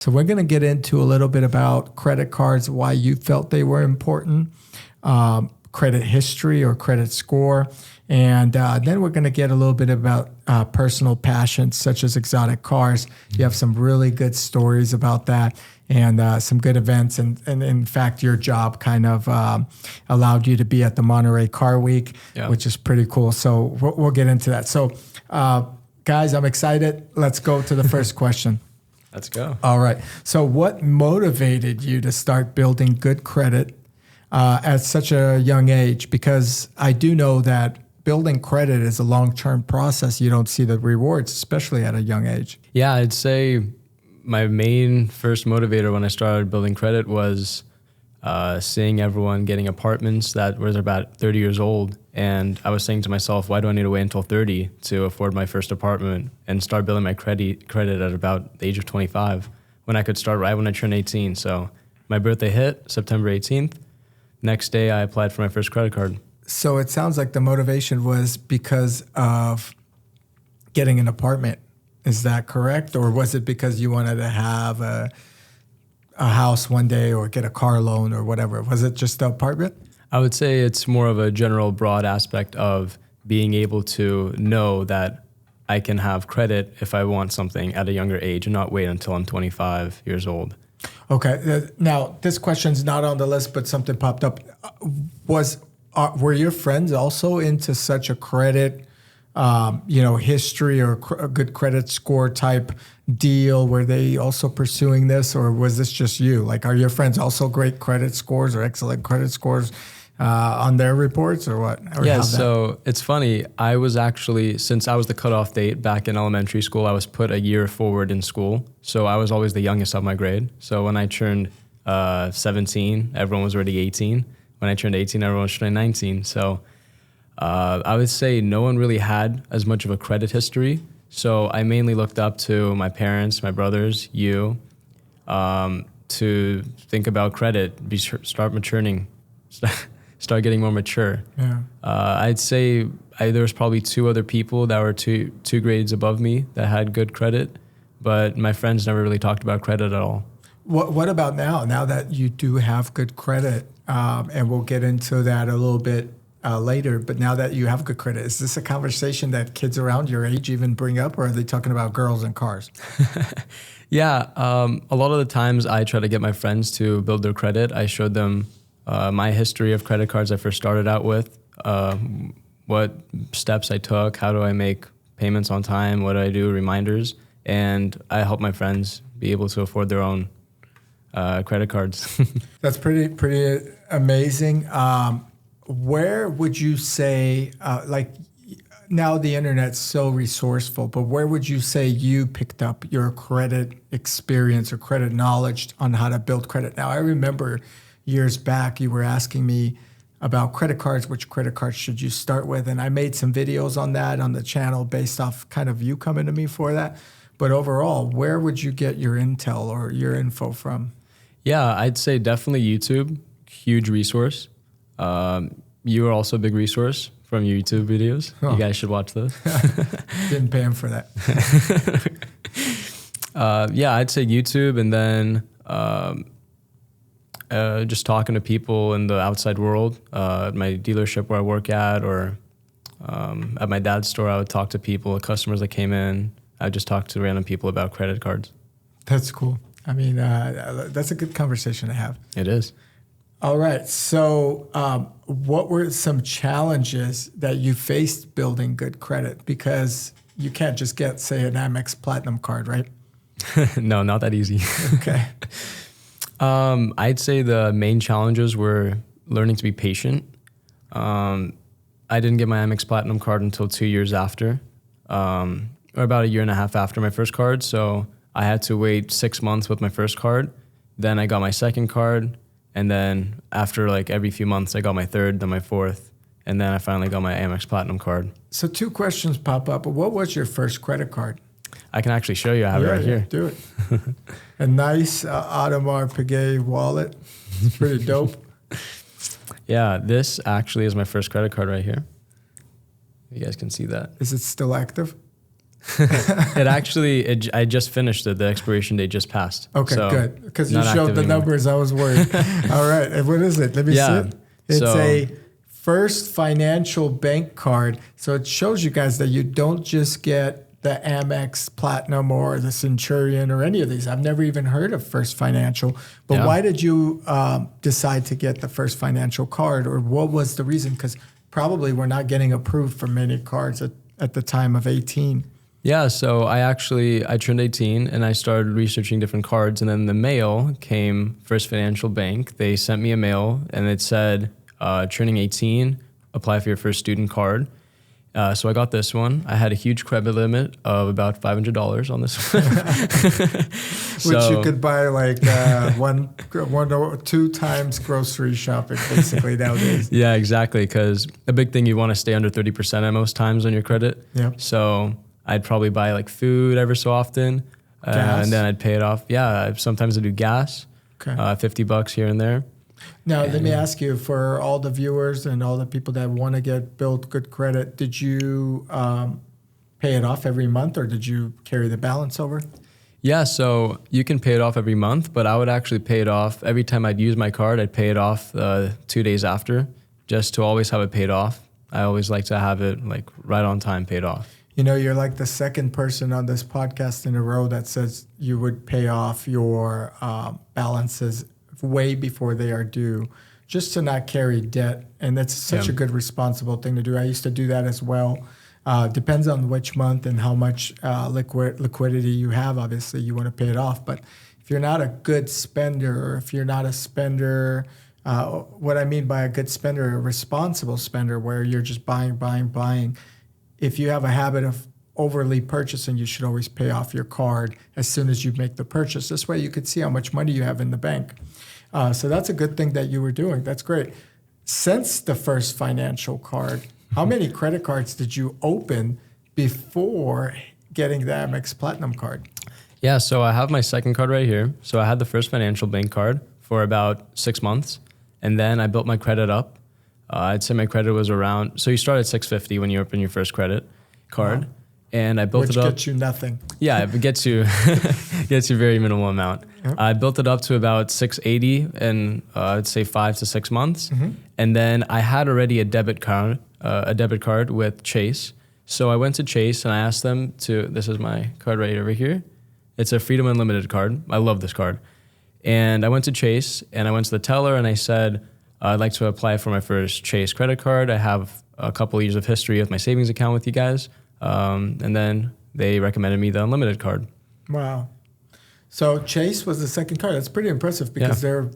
So we're going to get into a little bit about credit cards, why you felt they were important, credit history or credit score. And then we're going to get a little bit about personal passions such as exotic cars. You have some really good stories about that and some good events. And in fact, your job kind of allowed you to be at the Monterey Car Week, which is pretty cool. So we'll get into that. So guys, I'm excited. Let's go to the first question. Let's go. All right. So what motivated you to start building good credit at such a young age? Because I do know that building credit is a long-term process. You don't see the rewards, especially at a young age. Yeah, I'd say my main first motivator when I started building credit was seeing everyone getting apartments that was about 30 years old. And I was saying to myself, why do I need to wait until 30 to afford my first apartment and start building my credit at about the age of 25 when I could start right when I turned 18. So my birthday hit September 18th. Next day, I applied for my first credit card. So it sounds like the motivation was because of getting an apartment. Is that correct? Or was it because you wanted to have a house one day or get a car loan or whatever? Was it just the apartment? I would say it's more of a general broad aspect of being able to know that I can have credit if I want something at a younger age and not wait until I'm 25 years old. Okay. Now, this question's not on the list, but something popped up. Were your friends also into such a credit, history or a good credit score type deal? Were they also pursuing this, or was this just you? Like, are your friends also great credit scores or excellent credit scores on their reports, or what? Or so it's funny. I was actually, since I was the cutoff date back in elementary school, I was put a year forward in school. So I was always the youngest of my grade. So when I turned 17, everyone was already 18. When I turned 18, everyone was turning 19. So I would say no one really had as much of a credit history. So I mainly looked up to my parents, my brothers, you, to think about credit, start maturing, start getting more mature. Yeah. I'd say there was probably two other people that were two grades above me that had good credit, but my friends never really talked about credit at all. What about now? Now that you do have good credit, and we'll get into that a little bit later, but now that you have good credit, is this a conversation that kids around your age even bring up, or are they talking about girls and cars? Yeah, a lot of the times I try to get my friends to build their credit. I showed them my history of credit cards I first started out with, what steps I took, how do I make payments on time, what do I do, reminders, and I help my friends be able to afford their own credit cards. That's pretty amazing. Where would you say, now the internet's so resourceful, but where would you say you picked up your credit experience or credit knowledge on how to build credit? Now, I remember years back you were asking me about credit cards, which credit cards should you start with? And I made some videos on that on the channel based off kind of you coming to me for that. But overall, where would you get your intel or your info from? Yeah, I'd say definitely YouTube, huge resource. You are also a big resource from your YouTube videos. Oh. You guys should watch those. Didn't pay him for that. Yeah, I'd say YouTube, and then just talking to people in the outside world, at my dealership where I work at, or at my dad's store, I would talk to people, customers that came in. I would just talk to random people about credit cards. That's cool. I mean, that's a good conversation to have. It is. All right. So what were some challenges that you faced building good credit? Because you can't just get, say, an AmEx Platinum Card, right? No, not that easy. Okay. I'd say the main challenges were learning to be patient. I didn't get my AmEx Platinum Card until 2 years after, or about a year and a half after my first card. So I had to wait 6 months with my first card. Then I got my second card. And then after every few months, I got my third, then my fourth. And then I finally got my AmEx Platinum Card. So two questions pop up. What was your first credit card? I can actually show you. I have it right here. Do it. A nice Audemars Piguet wallet. It's pretty dope. Yeah, this actually is my first credit card right here. You guys can see that. Is it still active? It actually, I just finished it. The expiration date just passed. Okay, so good. Because you not showed active the anymore. numbers, I was worried. All right, and what is it? Let me see it. It's a First Financial Bank Card. So it shows you guys that you don't just get the Amex Platinum or the Centurion or any of these. I've never even heard of First Financial. But why did you decide to get the First Financial card, or what was the reason? Because probably we're not getting approved for many cards at the time of 18. Yeah, so I turned 18 and I started researching different cards, and then the mail came, First Financial Bank. They sent me a mail and it said, turning 18, apply for your first student card. So I got this one. I had a huge credit limit of about $500 on this one. Which you could buy like one or two times grocery shopping, basically, nowadays. Yeah, exactly. Because a big thing, you want to stay under 30% at most times on your credit. Yep. So I'd probably buy like food ever so often. And then I'd pay it off. Yeah, sometimes I do gas, Okay. $50 here and there. Now, let me ask you, for all the viewers and all the people that want to build good credit, did you pay it off every month, or did you carry the balance over? Yeah, so you can pay it off every month, but I would actually pay it off every time I'd use my card. I'd pay it off 2 days after, just to always have it paid off. I always like to have it like right on time paid off. You know, you're like the second person on this podcast in a row that says you would pay off your balances way before they are due, just to not carry debt. And that's such a good, responsible thing to do. I used to do that as well. Depends on which month and how much liquidity you have. Obviously, you want to pay it off. But if you're not a good spender, or if you're not a spender, what I mean by a good spender, a responsible spender, where you're just buying. If you have a habit of overly purchasing, you should always pay off your card as soon as you make the purchase. This way you could see how much money you have in the bank. So that's a good thing that you were doing. That's great. Since the First Financial Card, how many credit cards did you open before getting the Amex Platinum Card? Yeah, so I have my second card right here. So I had the First Financial Bank Card for about 6 months, and then I built my credit up. I'd say my credit was around, so you start at 650 when you open your first credit card. Wow. And I built it up. Which gets you nothing. Yeah, it gets you very minimal amount. Yep. I built it up to about 680 in I'd say 5 to 6 months, and then I had already a debit card with Chase. So I went to Chase and I asked them to. This is my card right over here. It's a Freedom Unlimited card. I love this card. And I went to Chase and I went to the teller and I said, I'd like to apply for my first Chase credit card. I have a couple years of history with my savings account with you guys. And then they recommended me the unlimited card. Wow. So Chase was the second card. That's pretty impressive because they're,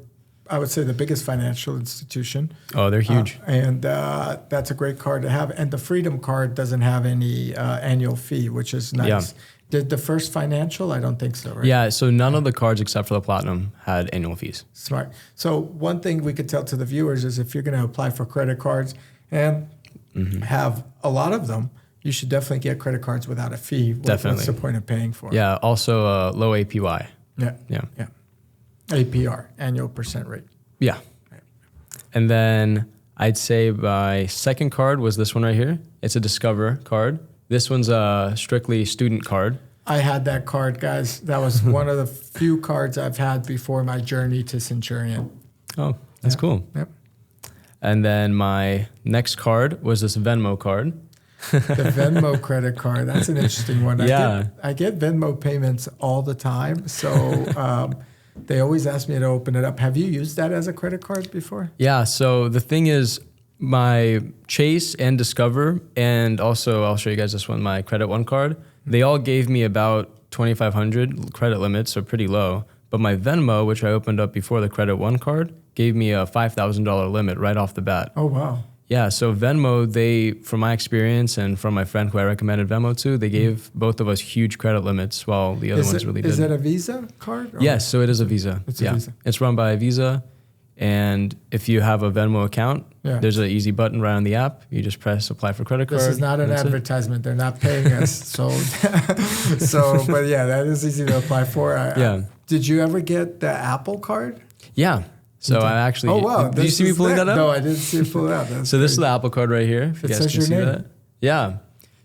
I would say, the biggest financial institution. Oh, they're huge. And that's a great card to have. And the Freedom Card doesn't have any annual fee, which is nice. Yeah. Did the First Financial? I don't think so, right? Yeah, so none of the cards except for the Platinum had annual fees. Smart. So one thing we could tell to the viewers is if you're going to apply for credit cards and have a lot of them, you should definitely get credit cards without a fee. Definitely. What's the point of paying for it? Yeah, also low APY. Yeah. APR, annual percent rate. Yeah. Right. And then I'd say my second card was this one right here. It's a Discover card. This one's a strictly student card. I had that card, guys. That was one of the few cards I've had before my journey to Centurion. Oh, that's cool. Yep. And then my next card was this Venmo card. The Venmo credit card. That's an interesting one. Yeah. I get Venmo payments all the time. So they always ask me to open it up. Have you used that as a credit card before? Yeah. So the thing is, my Chase and Discover, and also I'll show you guys this one, my Credit One card, they all gave me about 2,500 credit limit, so pretty low. But my Venmo, which I opened up before the Credit One card, gave me a $5,000 limit right off the bat. Oh, wow. Yeah, so Venmo, they, from my experience and from my friend who I recommended Venmo to, they gave both of us huge credit limits while the other ones really didn't. Is it a Visa card? Yes, so it is a Visa. It's a Visa. It's run by a Visa. And if you have a Venmo account, there's an easy button right on the app. You just press apply for credit card. This is not an advertisement. They're not paying us. So, but yeah, that is easy to apply for. Did you ever get the Apple card? Yeah. So I actually. Oh, wow. Did you see me pulling that up? No, I didn't see it pull it out. So this is the Apple card right here. If you guys can see that. Yeah.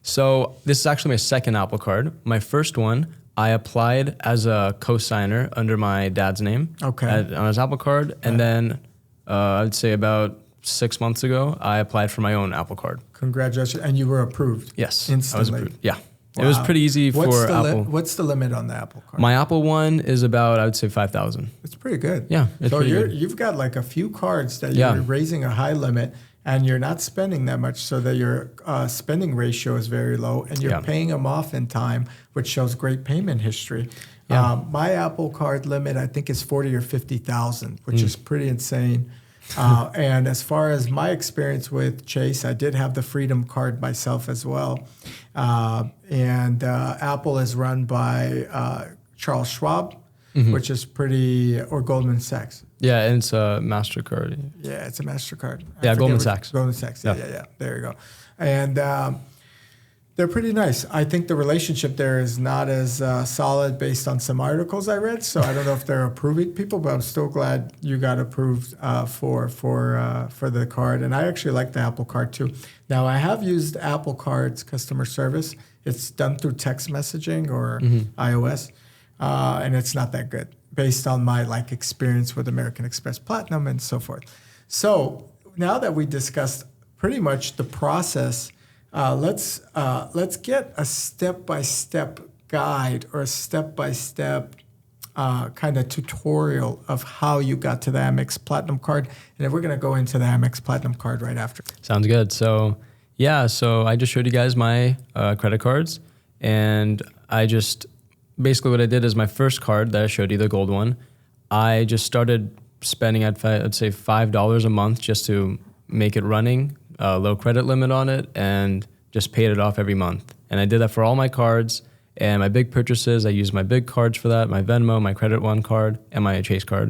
So this is actually my second Apple Card. My first one, I applied as a co-signer under my dad's name on his Apple Card. And then I'd say about 6 months ago, I applied for my own Apple Card. Congratulations. And you were approved? Yes. Instantly? I was approved. Yeah. Wow. It was pretty easy for Apple. What's the limit on the Apple Card? My Apple one is about, I would say, 5,000. It's pretty good. Yeah. So you've got like a few cards that you're raising a high limit, and you're not spending that much, so that your spending ratio is very low, and you're paying them off in time, which shows great payment history. Yeah. My Apple Card limit, I think, is 40 or 50,000, which is pretty insane. And as far as my experience with Chase, I did have the Freedom Card myself as well. And Apple is run by Charles Schwab, which is or Goldman Sachs. Yeah, and it's a MasterCard. Yeah, it's a MasterCard. Yeah, Goldman Sachs. Goldman Sachs, yeah. There you go. And they're pretty nice. I think the relationship there is not as solid based on some articles I read, so I don't know if they're approving people, but I'm still glad you got approved for the card. And I actually like the Apple Card too. Now, I have used Apple Card's customer service. It's done through text messaging or iOS, and it's not that good based on my experience with American Express Platinum and so forth. So now that we discussed pretty much the process, let's get a step-by-step guide or a step-by-step kind of tutorial of how you got to the AmEx Platinum Card. And then we're going to go into the AmEx Platinum Card right after. Sounds good. So I just showed you guys my credit cards, and basically what I did is my first card that I showed you, the gold one, I just started spending, I'd say $5 a month just to make it running, low credit limit on it, and just paid it off every month. And I did that for all my cards and my big purchases. I used my big cards for that, my Venmo, my Credit One card, and my Chase card.